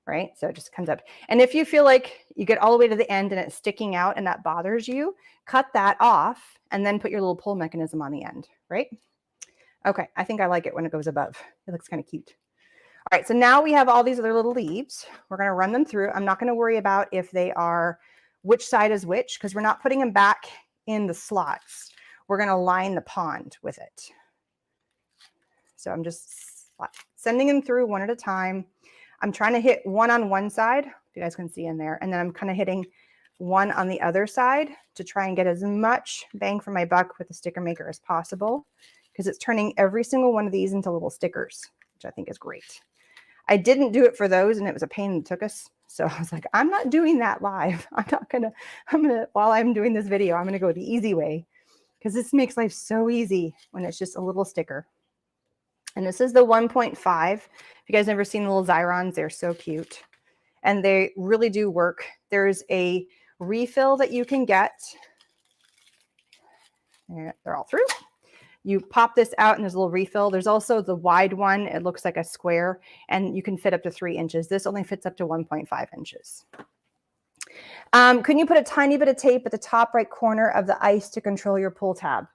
right? So it just comes up. And if you feel like you get all the way to the end and it's sticking out and that bothers you, cut that off and then put your little pull mechanism on the end, right? Okay, I think I like it when it goes above. It looks kind of cute. All right, so now we have all these other little leaves. We're going to run them through. I'm not going to worry about if they are which side is which, because we're not putting them back in the slots. We're going to line the pond with it. So I'm just sending them through one at a time. I'm trying to hit one on one side, if you guys can see in there, and then I'm kind of hitting one on the other side to try and get as much bang for my buck with the sticker maker as possible, because it's turning every single one of these into little stickers, which I think is great. I didn't do it for those, and it was a pain that took us. So I was like, I'm not doing that live. While I'm doing this video, I'm gonna go the easy way, because this makes life so easy when it's just a little sticker. And this is the 1.5. If you guys never seen the little Xyrons, they're so cute. And they really do work. There's a refill that you can get. They're all through. You pop this out and there's a little refill. There's also the wide one. It looks like a square and you can fit up to 3 inches. This only fits up to 1.5 inches. Can you put a tiny bit of tape at the top right corner of the ice to control your pull tab?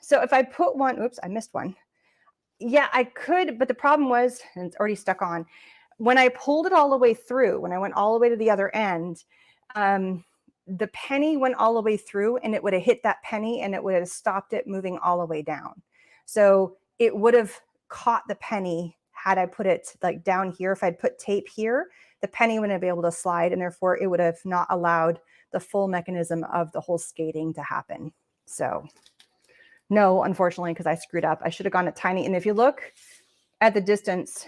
So if I put one, oops, I missed one. Yeah, I could, but the problem was, and it's already stuck on, when I pulled it all the way through, when I went all the way to the other end, the penny went all the way through and it would have hit that penny and it would have stopped it moving all the way down. So it would have caught the penny had I put it like down here. If I'd put tape here, the penny wouldn't be able to slide, and therefore it would have not allowed the full mechanism of the whole skating to happen. So no, unfortunately, because I screwed up. I should have gone a tiny, and if you look at the distance,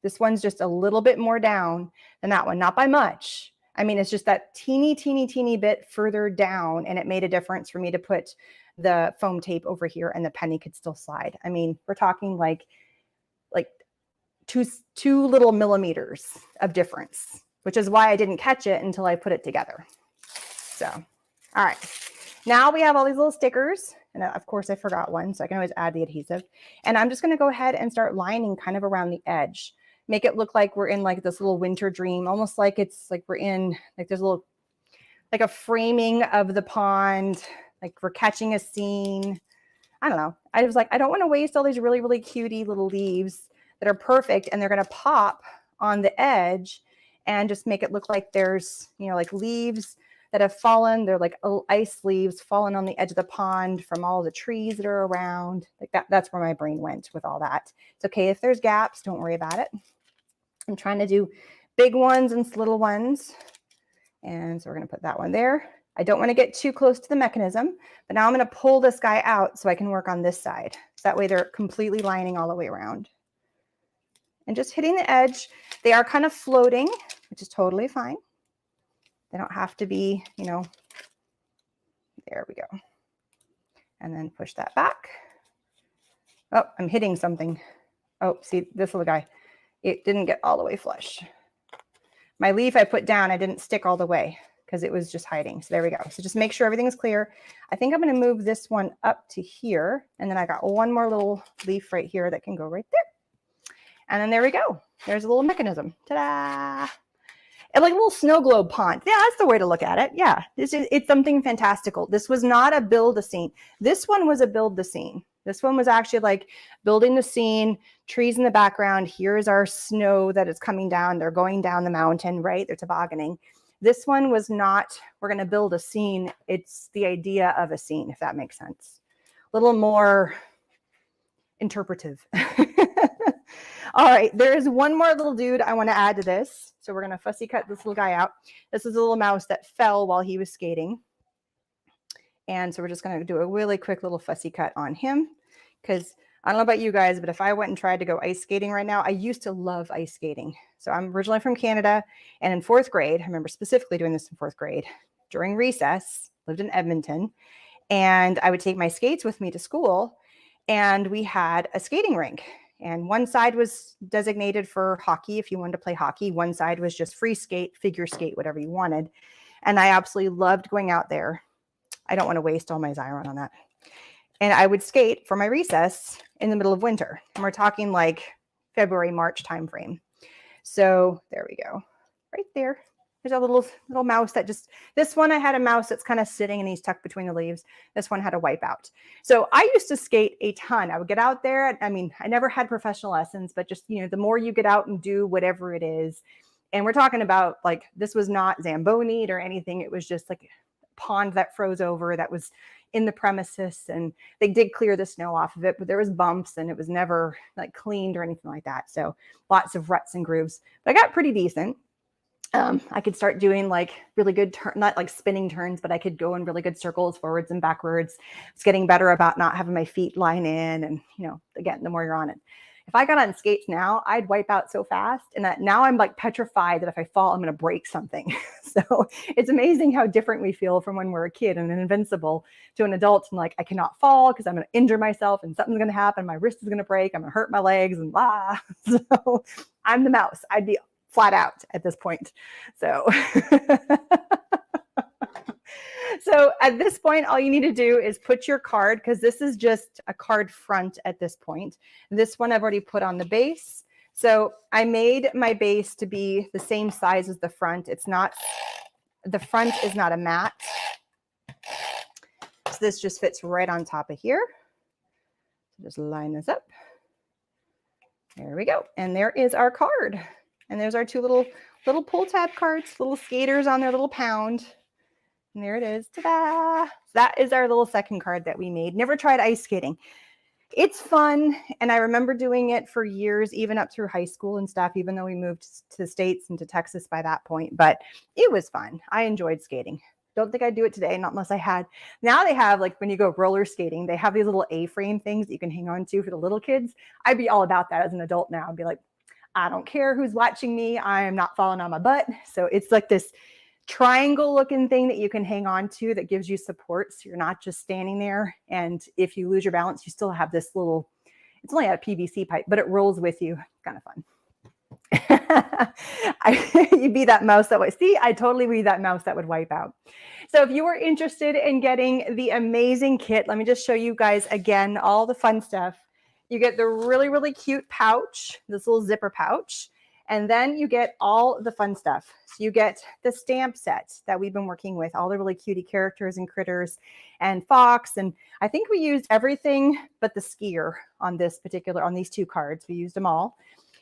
this one's just a little bit more down than that one, not by much. I mean, it's just that teeny bit further down, and it made a difference for me to put the foam tape over here and the penny could still slide. I mean, we're talking like two little millimeters of difference, which is why I didn't catch it until I put it together. So, all right. Now we have all these little stickers, and of course I forgot one, so I can always add the adhesive. And I'm just going to go ahead and start lining kind of around the edge. Make it look like we're in like this little winter dream, almost like it's like we're in like there's a little like a framing of the pond, like we're catching a scene. I don't know. I was like, I don't want to waste all these really cutie little leaves that are perfect and they're going to pop on the edge and just make it look like there's, you know, like leaves that have fallen. They're like ice leaves fallen on the edge of the pond from all the trees that are around. Like that's where my brain went with all that. It's okay if there's gaps, don't worry about it. I'm trying to do big ones and little ones. And so we're going to put that one there. I don't want to get too close to the mechanism, but now I'm going to pull this guy out so I can work on this side. So that way they're completely lining all the way around. And just hitting the edge. They are kind of floating, which is totally fine. They don't have to be, you know, there we go. And then push that back. Oh, I'm hitting something. Oh, see this little guy. It didn't get all the way flush. My leaf I put down, I didn't stick all the way because it was just hiding. So there we go. So just make sure everything's clear. I think I'm going to move this one up to here. And then I got one more little leaf right here that can go right there. And then there we go. There's a little mechanism. Ta-da! And like a little snow globe pond. Yeah, that's the way to look at it. Yeah, it's something fantastical. This was not a build a scene. This one was a build the scene. This one was actually like building the scene, trees in the background. Here's our snow that is coming down. They're going down the mountain, right? They're tobogganing. This one was not, we're going to build a scene. It's the idea of a scene, if that makes sense. A little more interpretive. All right, there is one more little dude I want to add to this. So we're going to fussy cut this little guy out. This is a little mouse that fell while he was skating. And so we're just going to do a really quick little fussy cut on him. Because I don't know about you guys, but if I went and tried to go ice skating right now, I used to love ice skating. So I'm originally from Canada. And in 4th grade, I remember specifically doing this in 4th grade, during recess, lived in Edmonton. And I would take my skates with me to school. And we had a skating rink. And one side was designated for hockey if you wanted to play hockey. One side was just free skate, figure skate, whatever you wanted. And I absolutely loved going out there. I don't want to waste all my Xyron on that. And I would skate for my recess in the middle of winter. And we're talking like February, March timeframe. So there we go. Right there. There's a little mouse that just, this one I had a mouse that's kind of sitting and he's tucked between the leaves. This one had a wipeout. So I used to skate a ton. I would get out there. I mean, I never had professional lessons, but just, you know, the more you get out and do whatever it is. And we're talking about like, this was not Zamboni or anything. It was just like a pond that froze over that was in the premises, and they did clear the snow off of it, but there was bumps and it was never like cleaned or anything like that. So lots of ruts and grooves, but I got pretty decent. I could start doing like really good not like spinning turns, but I could go in really good circles forwards and backwards. It's getting better about not having my feet line in. And, you know, again, the more you're on it, if I got on skates now, I'd wipe out so fast. And that now I'm like petrified that if I fall, I'm going to break something. So it's amazing how different we feel from when we're a kid and invincible to an adult. And like, I cannot fall because I'm going to injure myself and something's going to happen. My wrist is going to break. I'm going to hurt my legs and blah. So I'm the mouse. I'd be flat out at this point. So, so at this point, all you need to do is put your card, because this is just a card front at this point. This one I've already put on the base. So I made my base to be the same size as the front. It's not, the front is not a mat. So this just fits right on top of here. So just line this up. There we go. And there is our card. And there's our two little pull tab cards, little skaters on their little pound. And there it is. Ta-da! That is our little second card that we made. Never tried ice skating. It's fun. And I remember doing it for years, even up through high school and stuff, even though we moved to the States and to Texas by that point. But it was fun. I enjoyed skating. Don't think I'd do it today, not unless I had. Now they have, like when you go roller skating, they have these little A-frame things that you can hang on to for the little kids. I'd be all about that as an adult now. I'd be like, I don't care who's watching me. I am not falling on my butt. So it's like this triangle looking thing that you can hang on to that gives you support. So you're not just standing there. And if you lose your balance, you still have this little, it's only a PVC pipe, but it rolls with you. Kind of fun. You'd be that mouse that way. See, I totally be that mouse that would wipe out. So if you were interested in getting the amazing kit, let me just show you guys again, all the fun stuff. You get the really, really cute pouch, this little zipper pouch, and then you get all the fun stuff. So you get the stamp set that we've been working with, all the really cutie characters and critters and fox. And I think we used everything but the skier on this particular, on these 2 cards. We used them all.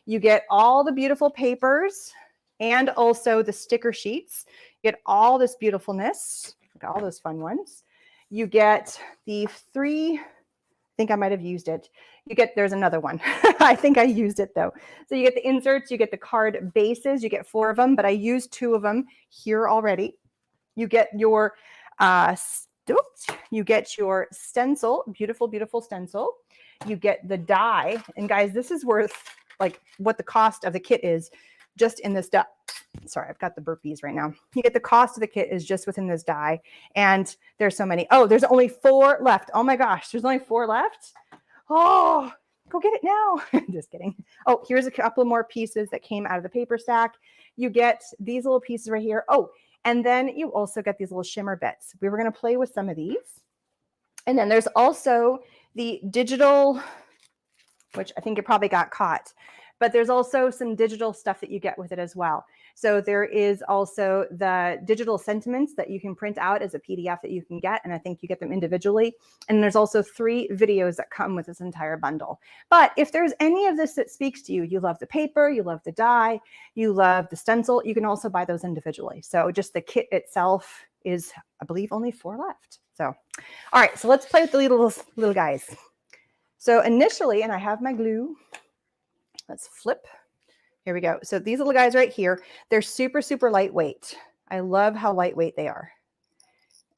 You get all the beautiful papers and also the sticker sheets. You get all this beautifulness, all those fun ones. You get the 3, I think I might have used it. You get, there's another one. I think I used it though. So you get the inserts, you get the card bases, you get 4 of them, but I used 2 of them here already. You get your, you get your stencil, beautiful, beautiful stencil. You get the die. And guys, this is worth like what the cost of the kit is just in this die. Sorry, I've got the burpees right now. You get the cost of the kit is just within this die. And there's so many. Oh, there's only 4 left. Oh my gosh, there's only 4 left. Oh, go get it now. Just kidding. Oh, here's a couple more pieces that came out of the paper stack. You get these little pieces right here. Oh, and then you also get these little shimmer bits. We were going to play with some of these. And then there's also the digital, which I think it probably got caught, but there's also some digital stuff that you get with it as well. So there is also the digital sentiments that you can print out as a PDF that you can get. And I think you get them individually. And there's also 3 videos that come with this entire bundle. But if there's any of this that speaks to you, you love the paper, you love the die, you love the stencil, you can also buy those individually. So just the kit itself is, I believe, only 4 left. So, all right, so let's play with the little guys. So initially, and I have my glue, let's flip. Here we go. So these little guys right here, they're super, super lightweight. I love how lightweight they are.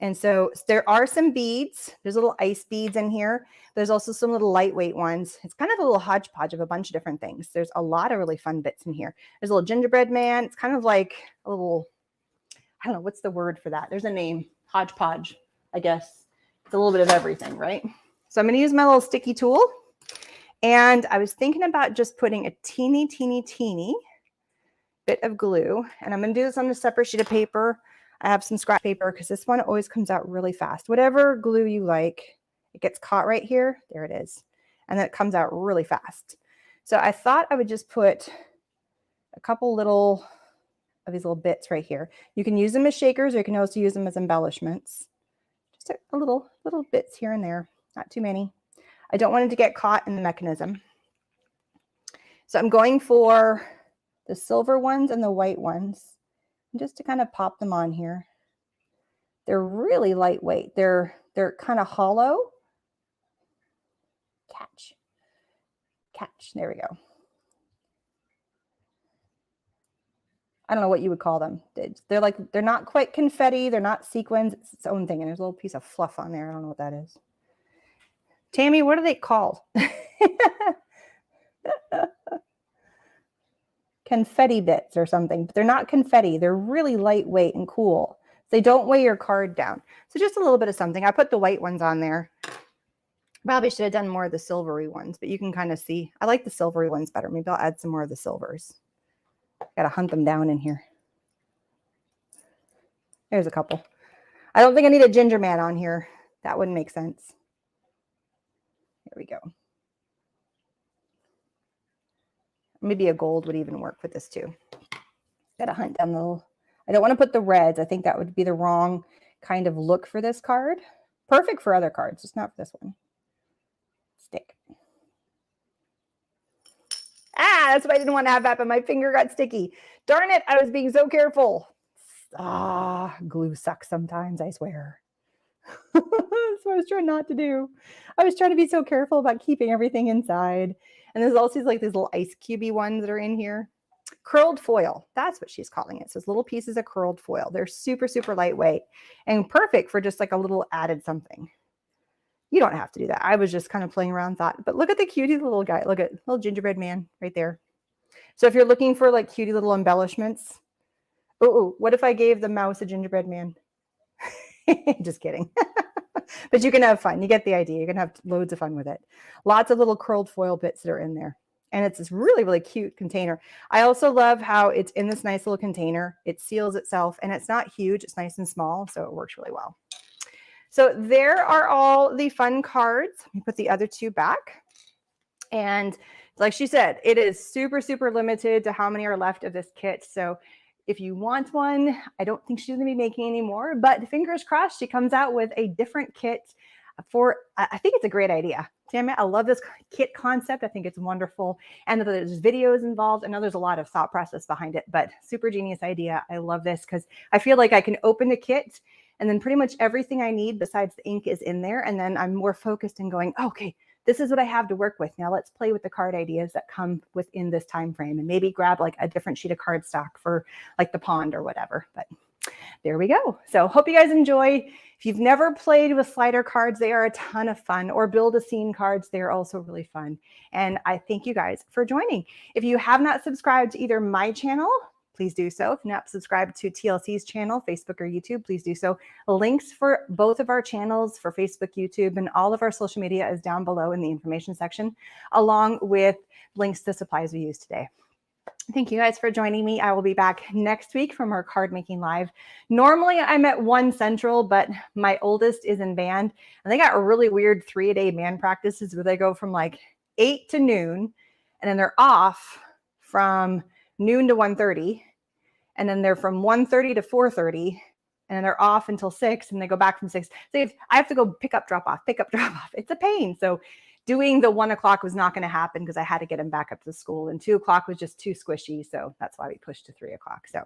And so there are some beads. There's little ice beads in here. There's also some little lightweight ones. It's kind of a little hodgepodge of a bunch of different things. There's a lot of really fun bits in here. There's a little gingerbread man. It's kind of like a little, I don't know, what's the word for that? There's a name, hodgepodge, I guess. It's a little bit of everything, right? So I'm going to use my little sticky tool. And I was thinking about just putting a teeny, teeny, teeny bit of glue. And I'm going to do this on a separate sheet of paper. I have some scrap paper because this one always comes out really fast. Whatever glue you like, it gets caught right here. There it is. And then it comes out really fast. So I thought I would just put a couple little of these little bits right here. You can use them as shakers or you can also use them as embellishments. Just a little bits here and there, not too many. I don't want it to get caught in the mechanism. So I'm going for the silver ones and the white ones, just to kind of pop them on here. They're really lightweight. They're kind of hollow. Catch. There we go. I don't know what you would call them. They're not quite confetti. They're not sequins. It's its own thing. And there's a little piece of fluff on there. I don't know what that is. Tammy, what are they called? Confetti bits or something, but they're not confetti. They're really lightweight and cool. They don't weigh your card down. So just a little bit of something. I put the white ones on there. Probably should have done more of the silvery ones, but you can kind of see. I like the silvery ones better. Maybe I'll add some more of the silvers. Got to hunt them down in here. There's a couple. I don't think I need a ginger man on here. That wouldn't make sense. Here we go. Maybe a gold would even work with this too. Got to hunt down the little. I don't want to put the reds. I think that would be the wrong kind of look for this card. Perfect for other cards, just not for this one. Stick. Ah, that's what I didn't want to have happen. My finger got sticky. Darn it, I was being so careful. Ah, glue sucks sometimes, I swear. That's what I was trying not to do. I was trying to be so careful about keeping everything inside. And there's also like these little ice cubey ones that are in here. Curled foil. That's what she's calling it. So it's little pieces of curled foil. They're super, super lightweight and perfect for just like a little added something. You don't have to do that. I was just kind of playing around, thought, but look at the cutie little guy. Look at little gingerbread man right there. So if you're looking for like cutie little embellishments, Oh, what if I gave the mouse a gingerbread man? Just kidding. But you can have fun. You get the idea. You can have loads of fun with it. Lots of little curled foil bits that are in there. And it's this really, really cute container. I also love how it's in this nice little container. It seals itself and it's not huge. It's nice and small. So it works really well. So there are all the fun cards. Let me put the other two back. And like she said, it is super, super limited to how many are left of this kit. So if you want one, I don't think she's going to be making any more, but fingers crossed she comes out with a different kit for, I think it's a great idea. Damn it, I love this kit concept. I think it's wonderful. And there's videos involved. I know there's a lot of thought process behind it, but super genius idea. I love this because I feel like I can open the kit and then pretty much everything I need besides the ink is in there. And then I'm more focused and going, okay, this is what I have to work with. Now let's play with the card ideas that come within this time frame and maybe grab like a different sheet of cardstock for like the pond or whatever. But there we go. So hope you guys enjoy. If you've never played with slider cards, they are a ton of fun, or build a scene cards. They're also really fun. And I thank you guys for joining. If you have not subscribed to either my channel, please do so. If not subscribed to TLC's channel, Facebook or YouTube, please do so. Links for both of our channels for Facebook, YouTube, and all of our social media is down below in the information section, along with links to supplies we used today. Thank you guys for joining me. I will be back next week from our card making live. Normally I'm at 1 Central, but my oldest is in band and they got a really weird 3-a-day band practices where they go from like 8 to noon and then they're off from noon to 1:30. And then they're from 1:30 to 4:30 and then they're off until 6 and they go back from 6. So I have to go pick up, drop off, pick up, drop off. It's a pain. So doing the 1 o'clock was not going to happen because I had to get him back up to school, and 2 o'clock was just too squishy. So that's why we pushed to 3 o'clock. So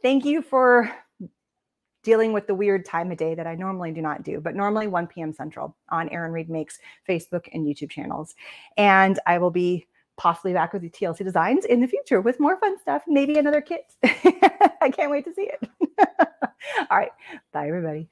thank you for dealing with the weird time of day that I normally do not do, but normally 1 p.m. Central on Erin Reed Makes Facebook and YouTube channels. And I will be possibly back with the TLC Designs in the future with more fun stuff, maybe another kit. I can't wait to see it. All right. Bye, everybody.